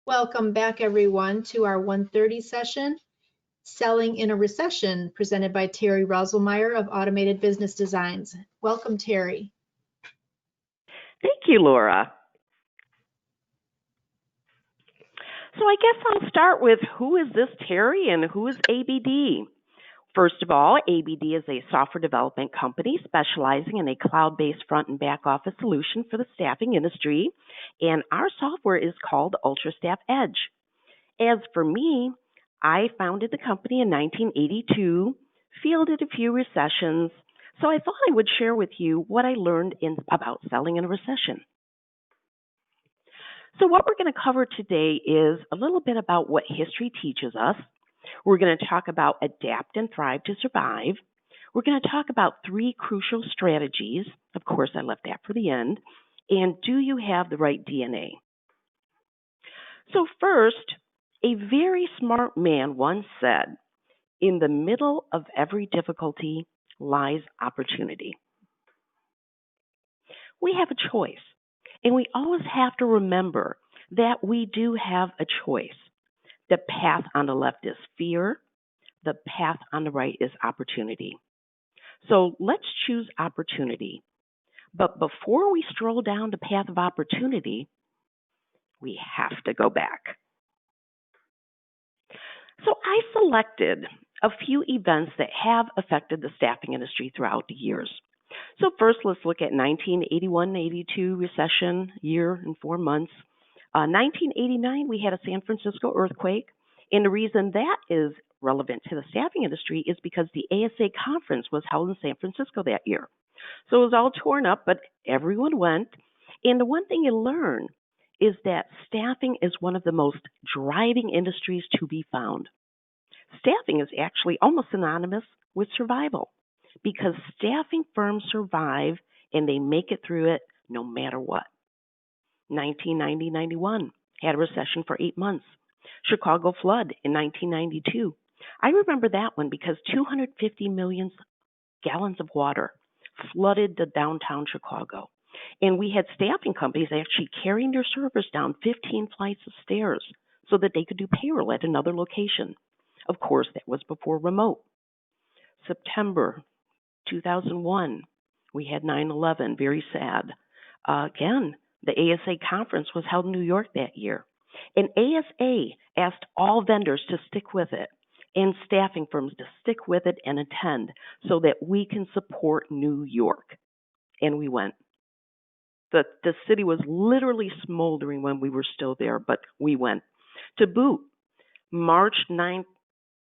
Welcome back, everyone, to our 1:30 session, Selling in a Recession, presented by Terri Roselmeyer of Automated Business Designs. Welcome, Terri. Thank you, Laura. So I guess I'll start with who is this Terri and who is ABD? First of all, ABD is a software development company specializing in a cloud-based front and back office solution for the staffing industry, and our software is called UltraStaff Edge. As for me, I founded the company in 1982, fielded a few recessions, so I thought I would share with you what I learned about selling in a recession. So what we're going to cover today is a little bit about what history teaches us. We're going to talk about adapt and thrive to survive. We're going to talk about 3 crucial strategies. Of course, I left that for the end. And do you have the right DNA? So first, a very smart man once said, in the middle of every difficulty lies opportunity. We have a choice, and we always have to remember that we do have a choice. The path on the left is fear. The path on the right is opportunity. So let's choose opportunity. But before we stroll down the path of opportunity, we have to go back. So I selected a few events that have affected the staffing industry throughout the years. So first, let's look at 1981-82 recession, year and 4 months. 1989, we had a San Francisco earthquake. And the reason that is relevant to the staffing industry is because the ASA conference was held in San Francisco that year. So it was all torn up, but everyone went. And the one thing you learn is that staffing is one of the most driving industries to be found. Staffing is actually almost synonymous with survival because staffing firms survive and they make it through it no matter what. 1990-91 had a recession for 8 months. Chicago flood in 1992. I remember that one because 250 million gallons of water flooded the downtown Chicago. And we had staffing companies actually carrying their servers down 15 flights of stairs so that they could do payroll at another location. Of course, that was before remote. September 2001, we had 9/11, very sad. Again, the ASA conference was held in New York that year. And ASA asked all vendors to stick with it and staffing firms to stick with it and attend so that we can support New York. And we went. The city was literally smoldering when we were still there, but we went. To boot, March 9,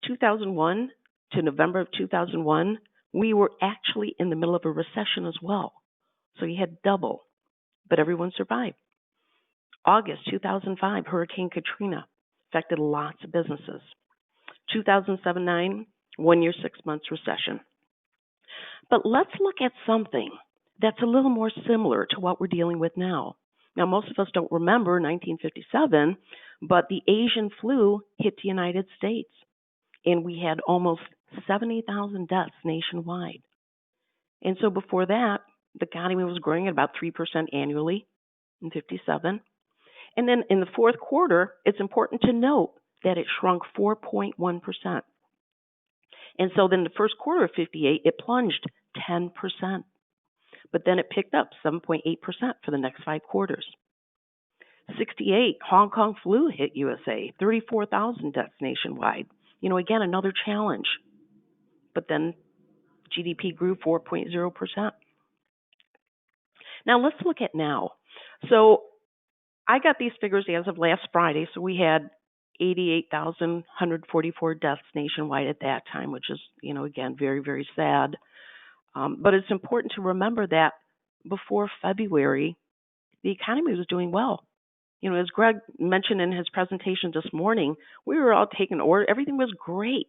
2001 to November of 2001, we were actually in the middle of a recession as well. So you had double, but everyone survived. August 2005, Hurricane Katrina affected lots of businesses. 2007-9, 1 year, 6 months recession. But let's look at something that's a little more similar to what we're dealing with now. Now, most of us don't remember 1957, but the Asian flu hit the United States, and we had almost 70,000 deaths nationwide. And so before that, the economy was growing at about 3% annually in 57. And then in the fourth quarter, it's important to note that it shrunk 4.1%. And so then the first quarter of 58, it plunged 10%. But then it picked up 7.8% for the next 5 quarters. 68, Hong Kong flu hit USA, 34,000 deaths nationwide. Again, another challenge. But then GDP grew 4.0%. Now let's look at now. So I got these figures as of last Friday. So we had 88,144 deaths nationwide at that time, which is, again, very, very sad. But it's important to remember that before February, the economy was doing well. As Greg mentioned in his presentation this morning, we were all taking order. Everything was great.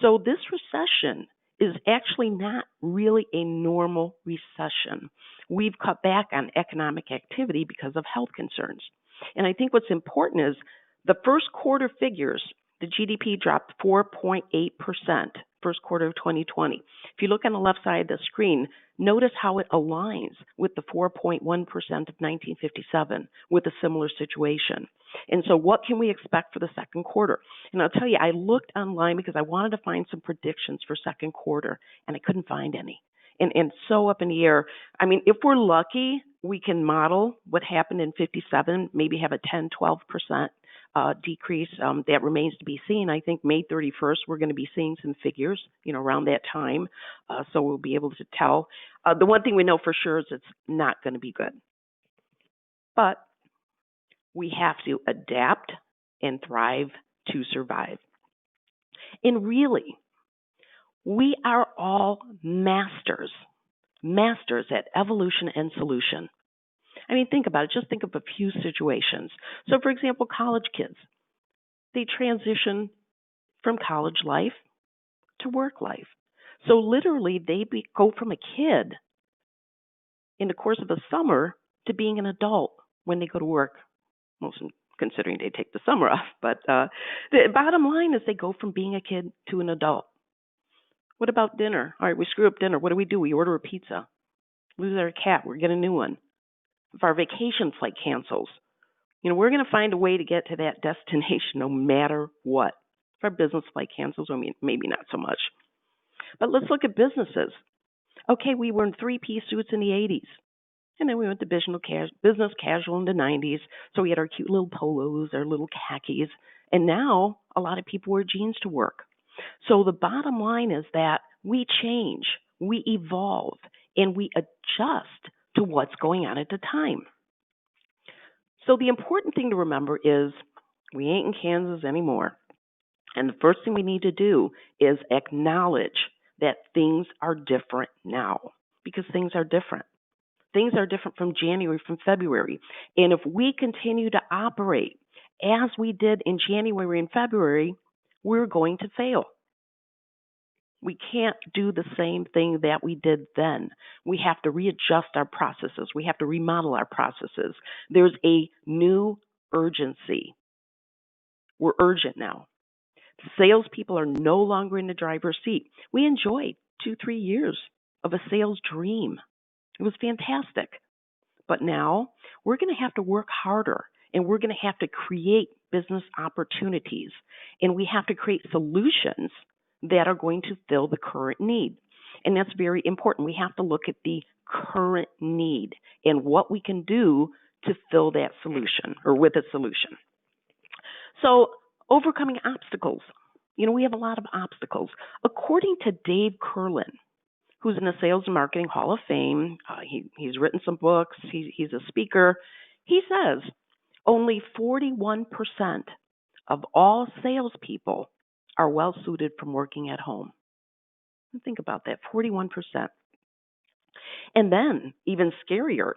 So this recession is actually not really a normal recession. We've cut back on economic activity because of health concerns. And I think what's important is the first quarter figures, the GDP dropped 4.8%. first quarter of 2020. If you look on the left side of the screen, notice how it aligns with the 4.1% of 1957 with a similar situation. And so what can we expect for the second quarter? And I'll tell you, I looked online because I wanted to find some predictions for second quarter, and I couldn't find any. And so up in the air. I mean, if we're lucky, we can model what happened in 57, maybe have a 10, 12% decrease. That remains to be seen. I think May 31st, we're going to be seeing some figures, around that time. So we'll be able to tell. The one thing we know for sure is it's not going to be good. But we have to adapt and thrive to survive. And really, we are all masters at evolution and solution. I mean, think about it. Just think of a few situations. So, for example, college kids, they transition from college life to work life. So literally, they go from a kid in the course of a summer to being an adult when they go to work, most considering they take the summer off. But the bottom line is they go from being a kid to an adult. What about dinner? All right, we screw up dinner. What do? We order a pizza. Lose our cat. We get a new one. If our vacation flight cancels, we're going to find a way to get to that destination no matter what. If our business flight cancels, maybe not so much. But let's look at businesses. Okay, we were in three-piece suits in the 80s. And then we went to business casual in the 90s. So we had our cute little polos, our little khakis. And now a lot of people wear jeans to work. So the bottom line is that we change, we evolve, and we adjust to what's going on at the time. So the important thing to remember is we ain't in Kansas anymore. And the first thing we need to do is acknowledge that things are different now, because things are different. Things are different from January, from February. And if we continue to operate as we did in January and February, we're going to fail. We can't do the same thing that we did then. We have to readjust our processes. We have to remodel our processes. There's a new urgency. We're urgent now. Salespeople are no longer in the driver's seat. We enjoyed 2-3 years of a sales dream. It was fantastic. But now we're going to have to work harder, and we're going to have to create business opportunities, and we have to create solutions that are going to fill the current need. And that's very important. We have to look at the current need and what we can do to fill that solution or with a solution. So overcoming obstacles. We have a lot of obstacles. According to Dave Curlin, who's in the Sales and Marketing Hall of Fame, he's written some books, he's a speaker, he says only 41% of all salespeople are well suited from working at home. Think about that, 41%. And then, even scarier,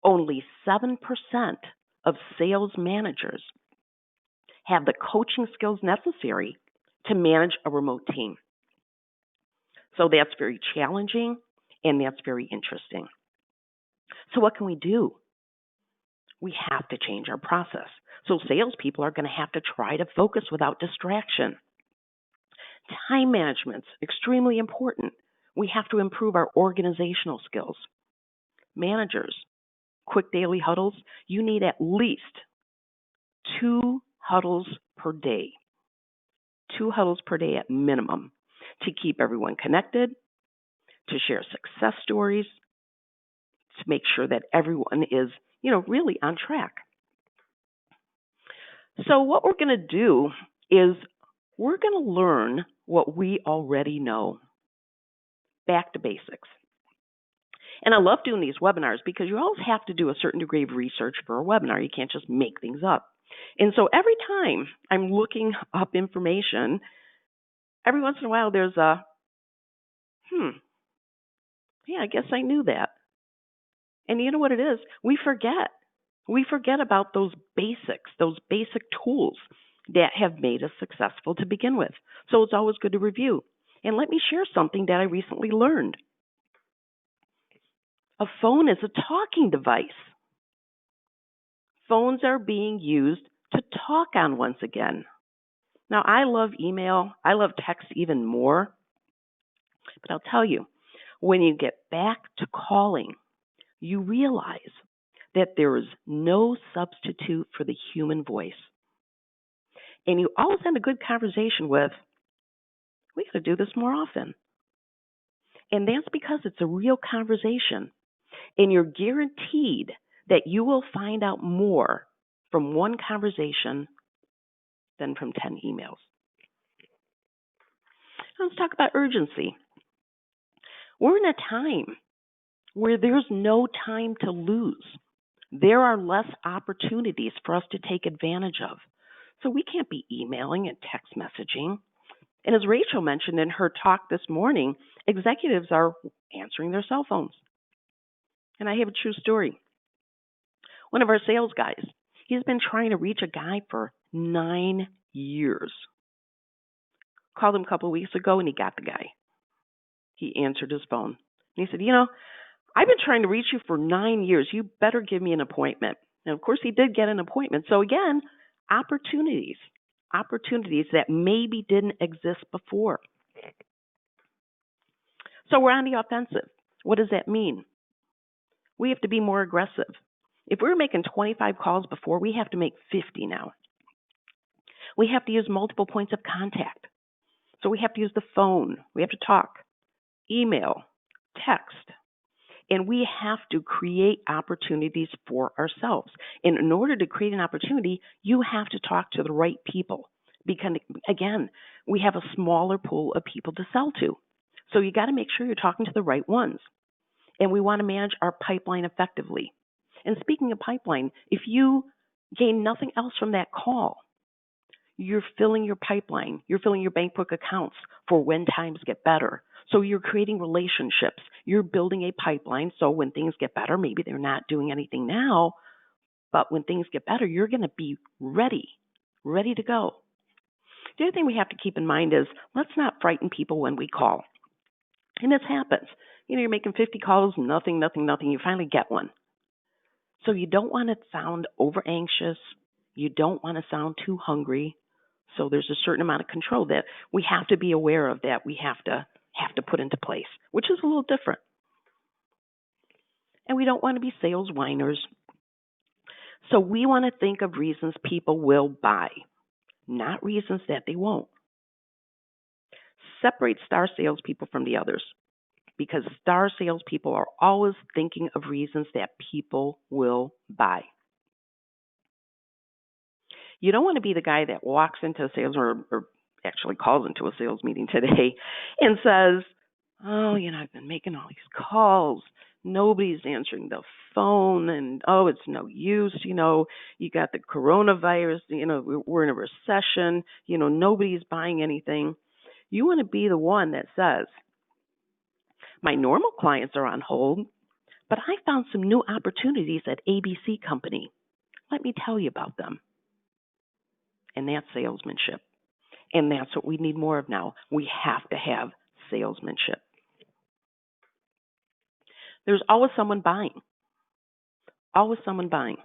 only 7% of sales managers have the coaching skills necessary to manage a remote team. So that's very challenging, and that's very interesting. So what can we do? We have to change our process. So salespeople are going to have to try to focus without distraction. Time management's extremely important. We have to improve our organizational skills. Managers, quick daily huddles, you need at least 2 huddles per day. 2 huddles per day at minimum to keep everyone connected, to share success stories, to make sure that everyone is, really on track. So what we're going to do is we're going to learn what we already know. Back to basics. And I love doing these webinars because you always have to do a certain degree of research for a webinar. You can't just make things up. And so every time I'm looking up information, every once in a while there's a, yeah, I guess I knew that. And you know what it is? We forget. We forget about those basics, those basic tools that have made us successful to begin with. So it's always good to review. And let me share something that I recently learned. A phone is a talking device. Phones are being used to talk on once again. Now, I love email. I love text even more. But I'll tell you, when you get back to calling, you realize that there is no substitute for the human voice. And you always end a good conversation with, we got to do this more often. And that's because it's a real conversation. And you're guaranteed that you will find out more from one conversation than from 10 emails. Now let's talk about urgency. We're in a time where there's no time to lose. There are less opportunities for us to take advantage of. So we can't be emailing and text messaging. And as Rachel mentioned in her talk this morning, executives are answering their cell phones. And I have a true story. One of our sales guys, he's been trying to reach a guy for 9 years. Called him a couple of weeks ago and he got the guy. He answered his phone. And he said, I've been trying to reach you for 9 years. You better give me an appointment. And of course, he did get an appointment. So again, opportunities that maybe didn't exist before. So we're on the offensive. What does that mean? We have to be more aggressive. If we were making 25 calls before, we have to make 50 now. We have to use multiple points of contact. So we have to use the phone. We have to talk, email, text. And we have to create opportunities for ourselves. And in order to create an opportunity, you have to talk to the right people. Because, again, we have a smaller pool of people to sell to. So you got to make sure you're talking to the right ones. And we want to manage our pipeline effectively. And speaking of pipeline, if you gain nothing else from that call, you're filling your pipeline. You're filling your bank book accounts for when times get better. So you're creating relationships. You're building a pipeline. So when things get better, maybe they're not doing anything now, but when things get better, you're going to be ready to go. The other thing we have to keep in mind is let's not frighten people when we call. And this happens. You're making 50 calls, nothing. You finally get one. So you don't want to sound over anxious. You don't want to sound too hungry. So there's a certain amount of control that we have to be aware of, that we have to put into place, which is a little different. And we don't want to be sales whiners. So we want to think of reasons people will buy, not reasons that they won't. Separate star salespeople from the others, because star salespeople are always thinking of reasons that people will buy. You don't want to be the guy that walks into a sales or actually calls into a sales meeting today and says, I've been making all these calls. Nobody's answering the phone and, it's no use. You got the coronavirus, we're in a recession, nobody's buying anything. You want to be the one that says, my normal clients are on hold, but I found some new opportunities at ABC Company. Let me tell you about them. And that's salesmanship. And that's what we need more of now. We have to have salesmanship. There's always someone buying. Always someone buying.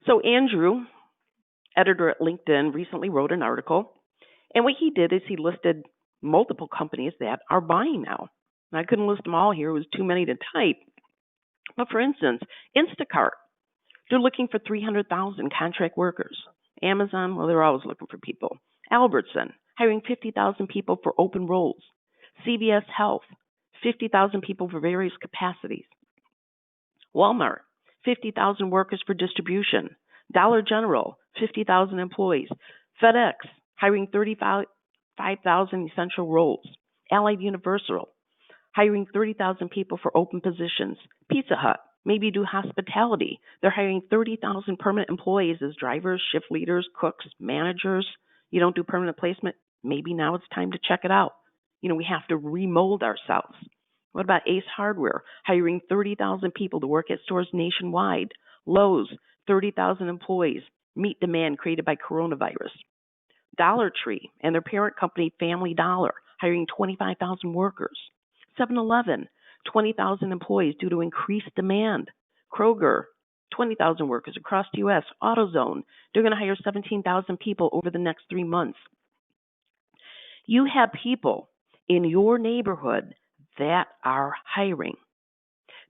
So Andrew, editor at LinkedIn, recently wrote an article. And what he did is he listed multiple companies that are buying now. And I couldn't list them all here. It was too many to type. But for instance, Instacart, they're looking for 300,000 contract workers. Amazon, they're always looking for people. Albertson, hiring 50,000 people for open roles. CVS Health, 50,000 people for various capacities. Walmart, 50,000 workers for distribution. Dollar General, 50,000 employees. FedEx, hiring 35,000 essential roles. Allied Universal, hiring 30,000 people for open positions. Pizza Hut, maybe you do hospitality. They're hiring 30,000 permanent employees as drivers, shift leaders, cooks, managers. You don't do permanent placement? Maybe now it's time to check it out. We have to remold ourselves. What about Ace Hardware, hiring 30,000 people to work at stores nationwide? Lowe's, 30,000 employees, meet demand created by coronavirus. Dollar Tree and their parent company Family Dollar, hiring 25,000 workers. 7-Eleven, 20,000 employees due to increased demand. Kroger, 20,000 workers across the U.S. AutoZone, they're going to hire 17,000 people over the next 3 months. You have people in your neighborhood that are hiring.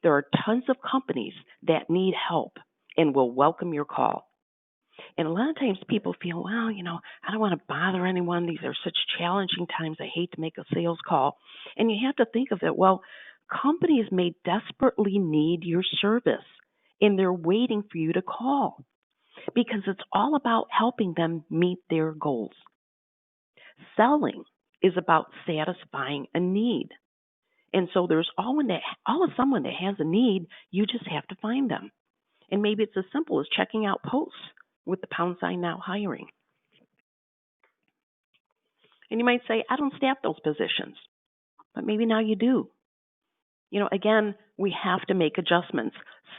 There are tons of companies that need help and will welcome your call. And a lot of times people feel, well, I don't want to bother anyone. These are such challenging times. I hate to make a sales call. And you have to think of it, well, companies may desperately need your service and they're waiting for you to call because it's all about helping them meet their goals. Selling is about satisfying a need. And so there's always someone that has a need, you just have to find them. And maybe it's as simple as checking out posts with the # now hiring. And you might say, I don't staff those positions, but maybe now you do. Again, we have to make adjustments.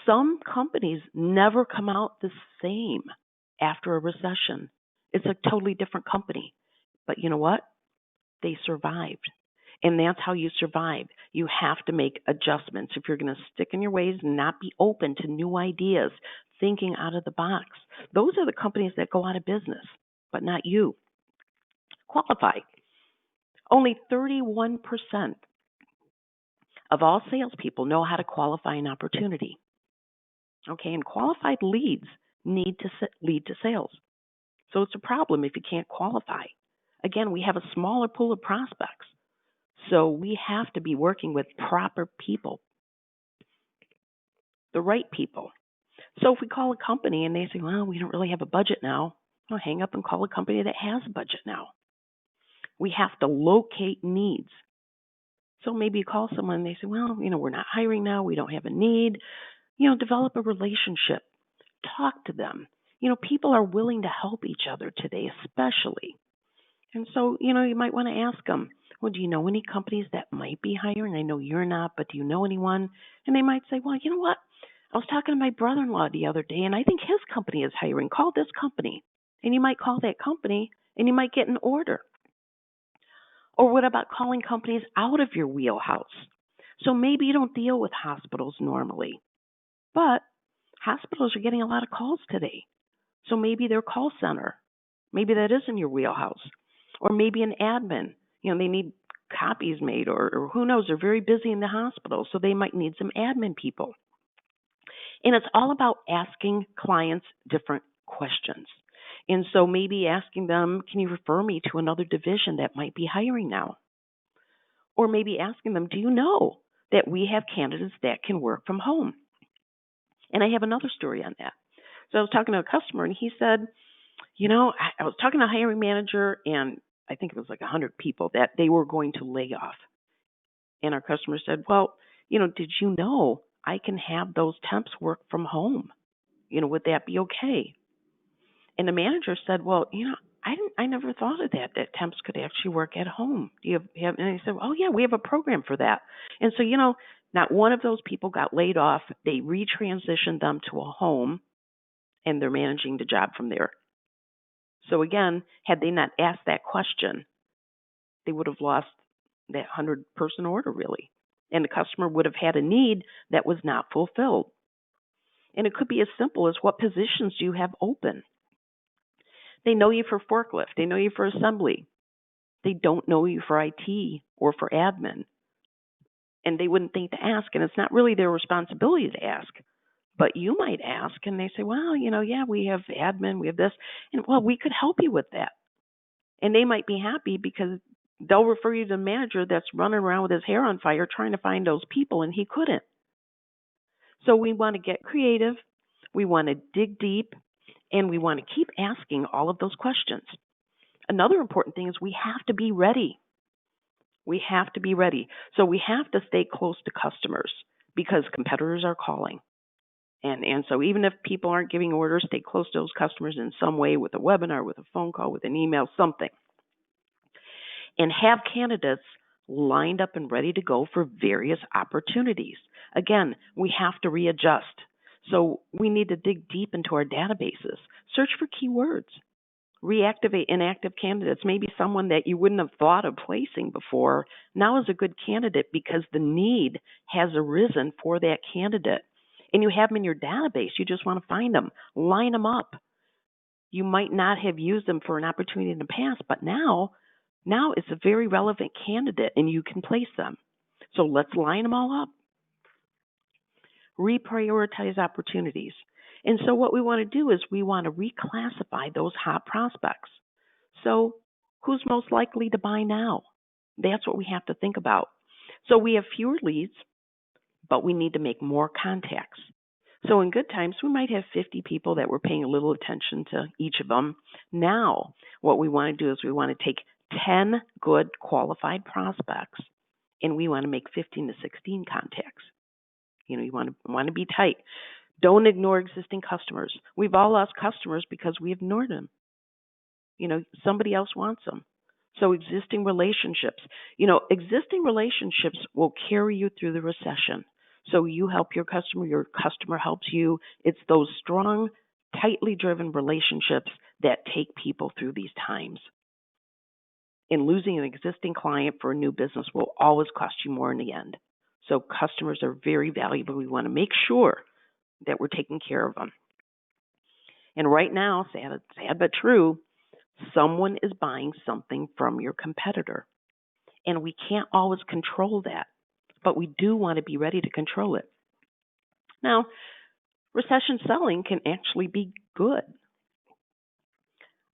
Some companies never come out the same after a recession. It's a totally different company. But you know what? They survived. And that's how you survive. You have to make adjustments if you're going to stick in your ways and not be open to new ideas, thinking out of the box. Those are the companies that go out of business, but not you. Qualify. Only 31% of all salespeople know how to qualify an opportunity. Okay, and qualified leads need to lead to sales. So it's a problem if you can't qualify. Again, we have a smaller pool of prospects. So we have to be working with proper people, the right people. So if we call a company and they say, well, we don't really have a budget now, I'll hang up and call a company that has a budget now. We have to locate needs. So maybe you call someone and they say, well, we're not hiring now. We don't have a need. Develop a relationship. Talk to them. People are willing to help each other today, especially. And so, you might want to ask them, well, do you know any companies that might be hiring? I know you're not, but do you know anyone? And they might say, well, you know what? I was talking to my brother-in-law the other day, and I think his company is hiring. Call this company. And you might call that company, and you might get an order. Or what about calling companies out of your wheelhouse? So maybe you don't deal with hospitals normally, but hospitals are getting a lot of calls today. So maybe their call center, maybe that is in your wheelhouse. Or maybe an admin, they need copies made, or who knows, they're very busy in the hospital, so they might need some admin people. And it's all about asking clients different questions. And so maybe asking them, can you refer me to another division that might be hiring now? Or maybe asking them, do you know that we have candidates that can work from home? And I have another story on that. So I was talking to a customer, and he said, I was talking to a hiring manager, and I think it was like 100 people that they were going to lay off. And our customer said, well, did you know I can have those temps work from home? Would that be okay? And the manager said, well, I never thought of that temps could actually work at home. Do you have? And he said, oh, yeah, we have a program for that. And so, not one of those people got laid off. They retransitioned them to a home, and they're managing the job from there. So again, had they not asked that question, they would have lost that 100-person order, really. And the customer would have had a need that was not fulfilled. And it could be as simple as, what positions do you have open? They know you for forklift. They know you for assembly. They don't know you for IT or for admin. And they wouldn't think to ask. And it's not really their responsibility to ask. But you might ask, and they say, well, yeah, we have admin, we have this. And, well, we could help you with that. And they might be happy because they'll refer you to the manager that's running around with his hair on fire trying to find those people, and he couldn't. So we want to get creative. We want to dig deep. And we want to keep asking all of those questions. Another important thing is we have to be ready. We have to be ready. So we have to stay close to customers because competitors are calling. And so even if people aren't giving orders, stay close to those customers in some way, with a webinar, with a phone call, with an email, something. And have candidates lined up and ready to go for various opportunities. Again, we have to readjust. So we need to dig deep into our databases, search for keywords, reactivate inactive candidates. Maybe someone that you wouldn't have thought of placing before now is a good candidate because the need has arisen for that candidate. And you have them in your database. You just want to find them, line them up. You might not have used them for an opportunity in the past, but now now it's a very relevant candidate and you can place them. So let's line them all up. Reprioritize opportunities. And so what we want to do is we want to reclassify those hot prospects. So who's most likely to buy now? That's what we have to think about. So we have fewer leads, but we need to make more contacts. So in good times, we might have 50 people that we're paying a little attention to each of them. Now, what we want to do is we want to take 10 good qualified prospects and we want to make 15 to 16 contacts. You want to be tight. Don't ignore existing customers. We've all lost customers because we ignored them. Somebody else wants them. So existing relationships will carry you through the recession. So you help your customer helps you. It's those strong, tightly driven relationships that take people through these times. And losing an existing client for a new business will always cost you more in the end. So customers are very valuable. We want to make sure that we're taking care of them. And right now, sad but true, someone is buying something from your competitor. And we can't always control that, but we do want to be ready to control it. Now, recession selling can actually be good.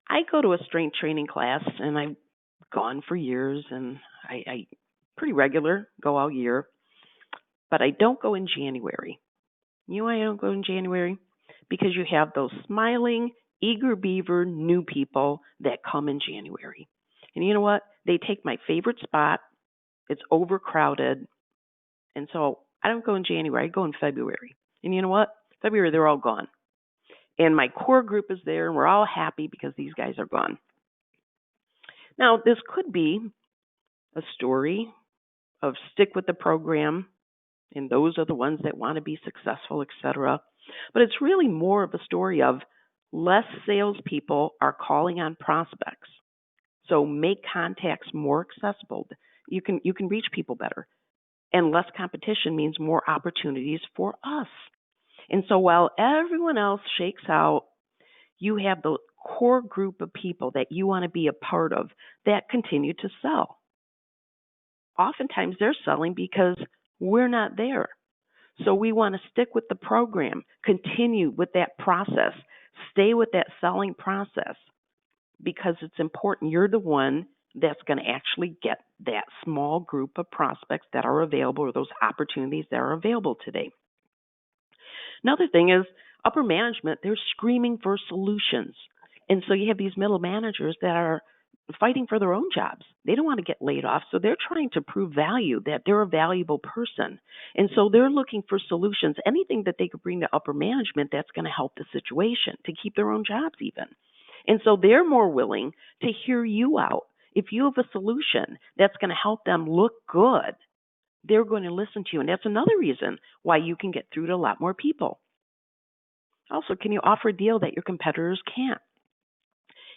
I go to a strength training class, and I've gone for years, and I pretty regular, go all year, but I don't go in January. You know why I don't go in January? Because you have those smiling, eager beaver new people that come in January. And you know what? They take my favorite spot. It's overcrowded. And so I don't go in January. I go in February. And you know what? February, they're all gone. And my core group is there, and we're all happy because these guys are gone. Now, this could be a story of stick with the program, and those are the ones that want to be successful, etc. But it's really more of a story of less salespeople are calling on prospects. So make contacts more accessible. You can reach people better. And less competition means more opportunities for us. And so while everyone else shakes out, you have the core group of people that you want to be a part of that continue to sell. Oftentimes they're selling because we're not there. So we want to stick with the program, continue with that process, stay with that selling process because it's important. You're the one that's going to actually get that small group of prospects that are available or those opportunities that are available today. Another thing is upper management, they're screaming for solutions. And so you have these middle managers that are fighting for their own jobs. They don't want to get laid off. So they're trying to prove value, that they're a valuable person. And so they're looking for solutions, anything that they could bring to upper management that's going to help the situation, to keep their own jobs even. And so they're more willing to hear you out. If you have a solution that's going to help them look good, they're going to listen to you. And that's another reason why you can get through to a lot more people. Also, can you offer a deal that your competitors can't?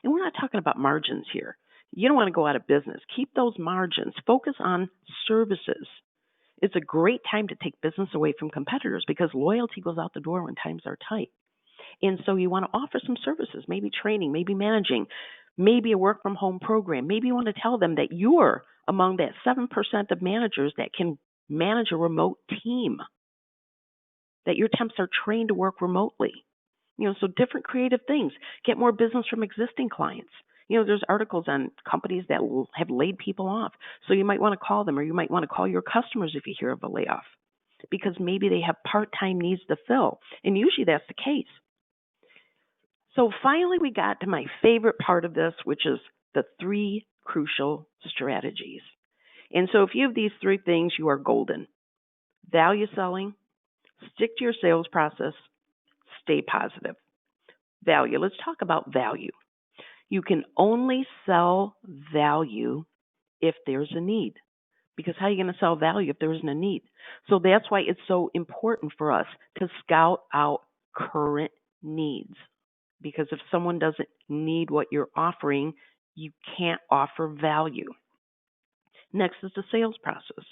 And we're not talking about margins here. You don't want to go out of business. Keep those margins. Focus on services. It's a great time to take business away from competitors because loyalty goes out the door when times are tight. And so you want to offer some services, maybe training, maybe managing, maybe a work from home program. Maybe you want to tell them that you're among that 7% of managers that can manage a remote team, that your temps are trained to work remotely. So different creative things. Get more business from existing clients. There's articles on companies that have laid people off. So you might want to call them, or you might want to call your customers if you hear of a layoff, because maybe they have part-time needs to fill. And usually that's the case. So finally, we got to my favorite part of this, which is the 3 crucial strategies. And so if you have these 3 things, you are golden. Value selling, stick to your sales process, stay positive. Value. Let's talk about value. You can only sell value if there's a need. Because how are you going to sell value if there isn't a need? So that's why it's so important for us to scout out current needs. Because if someone doesn't need what you're offering, you can't offer value. Next is the sales process.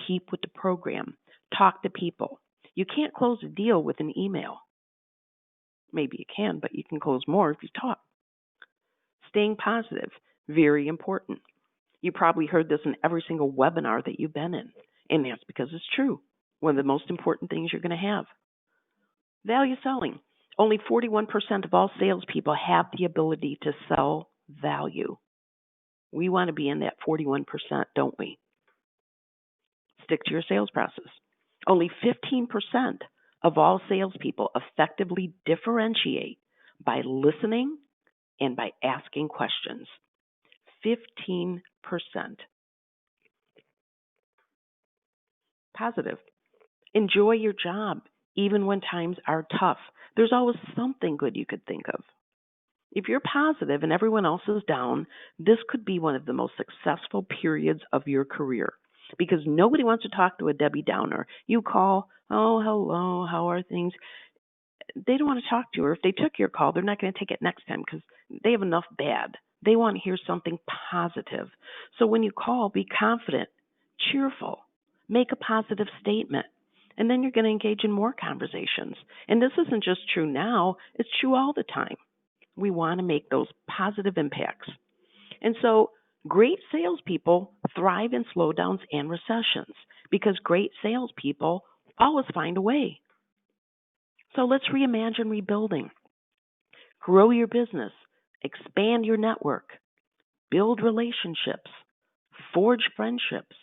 Keep with the program. Talk to people. You can't close a deal with an email. Maybe you can, but you can close more if you talk. Staying positive, very important. You probably heard this in every single webinar that you've been in, and that's because it's true. One of the most important things you're going to have. Value selling. Only 41% of all salespeople have the ability to sell value. We want to be in that 41%, don't we? Stick to your sales process. Only 15% of all salespeople effectively differentiate by listening and by asking questions. 15%. Positive. Enjoy your job, even when times are tough. There's always something good you could think of. If you're positive and everyone else is down, this could be one of the most successful periods of your career because nobody wants to talk to a Debbie Downer. You call, oh, hello, how are things? They don't want to talk to you. Or if they took your call, they're not going to take it next time because they have enough bad. They want to hear something positive. So when you call, be confident, cheerful, make a positive statement, and then you're going to engage in more conversations. And this isn't just true now, it's true all the time. We want to make those positive impacts. And so great salespeople thrive in slowdowns and recessions because great salespeople always find a way. So let's reimagine rebuilding. Grow your business, expand your network, build relationships, forge friendships,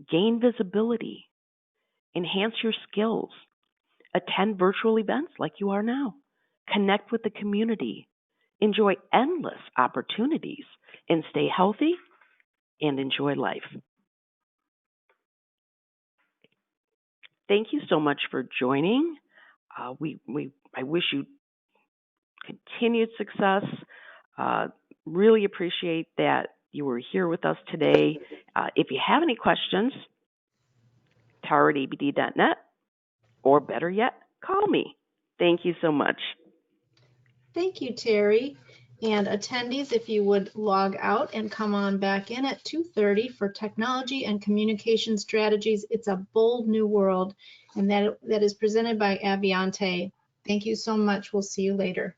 gain visibility, enhance your skills, attend virtual events like you are now, connect with the community, enjoy endless opportunities, and stay healthy and enjoy life. Thank you so much for joining. I wish you continued success. Really appreciate that you were here with us today. If you have any questions, tara@abd.net, or better yet, call me. Thank you so much. Thank you, Terri. And attendees, if you would log out and come on back in at 2:30 for Technology and Communication Strategies. It's a Bold New World, and that is presented by Aviante. Thank you so much. We'll see you later.